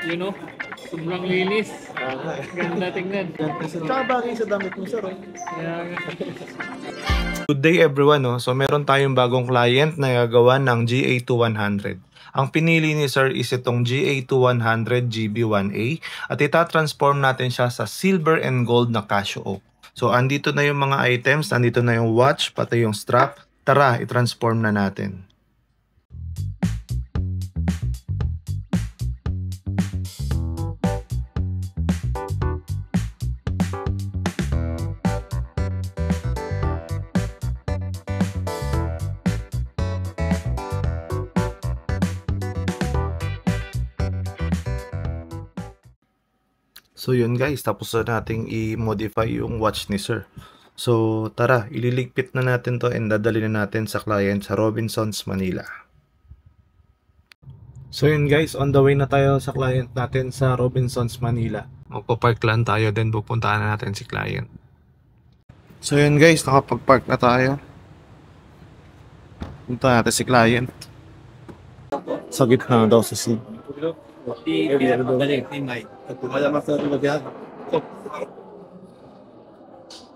You know, sobrang linis. Ganda tingnan. Tsaka bagay sa damit mo, sir. Kaya nga. Good day everyone. No? So meron tayong bagong client na gagawa ng GA2100. Ang pinili ni sir is itong GA2100 GB1A at itatransform natin siya sa silver and gold na Casio Oak. So andito na yung mga items, andito na yung watch, pati yung strap. Tara, i-transform na natin. So yun guys, tapos na nating i-modify yung watch ni sir. So tara, ililigpit na natin to and dadali na natin sa client sa Robinsons, Manila. So yun guys, on the way na tayo sa client natin sa Robinsons, Manila. Magpa-park lang tayo, then pupuntahan na natin si client. So yun guys, nakapag-park na tayo. Punta natin si client. Sa gitna daw sa scene.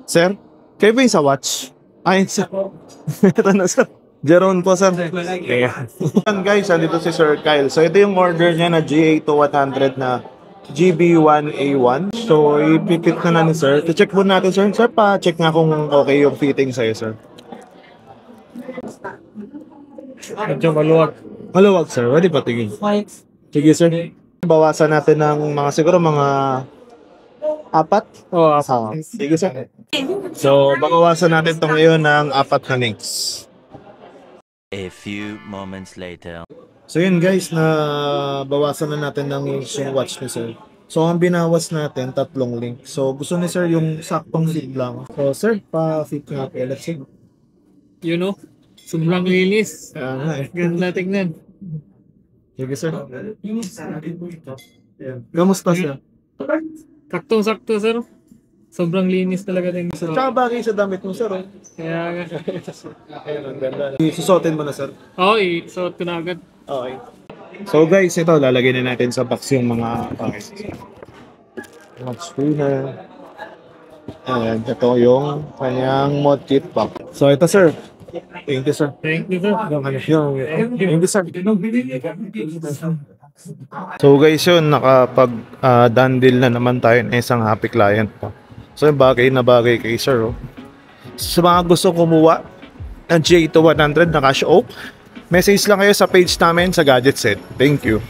Sir, kayo ba yung sa watch? Ay, sir. Ito na, sir. Jeron po, sir. Guys, andito si Sir Kyle. So, ito yung order niya na GA2100 na GB1A1. So, ipipit na ni sir. I-check po natin, sir. Sir, pa-check nga kung okay yung fitting sa'yo, sir. Medyo maluwag. Maluwag, sir. Pwede pa tingin. Sige, sir. Bawasan natin ng mga siguro mga 4. Oo, asa. Sige, sir. So, bawasan natin ito ngayon ng 4 na links. A few moments later. So, yun guys, na bawasan na natin ng links yung watch ni sir. So, ang binawas natin, 3 links. So, gusto ni sir yung saktong fit lang. So, sir, pa-fit nga po. Let's see. You know, sobrang linis. Ganda tingnan. Sige, sir. Kamusta siya? Saktong-sakto, sir. Sobrang linis talaga tingnan. Tsaka bagay sa damit mo, sir. Kaya nga. Susuotin mo na, sir. Oo, isuot ko na agad. Okay. So, guys, ito, lalagay na natin sa box yung mga pakis. Watch spinner. And ito yung kanyang mod kit box. So, ito, sir. Thank you, sir. Thank you, sir. Thank you, sir. So guys, yun, nakapag-done deal na naman tayo ng isang happy client pa. So yung bagay na bagay kay sir. Oh. Sa mga gusto kumuha ng GA2100 na Casio Oak, message lang kayo sa page namin sa Gadget Set. Thank you.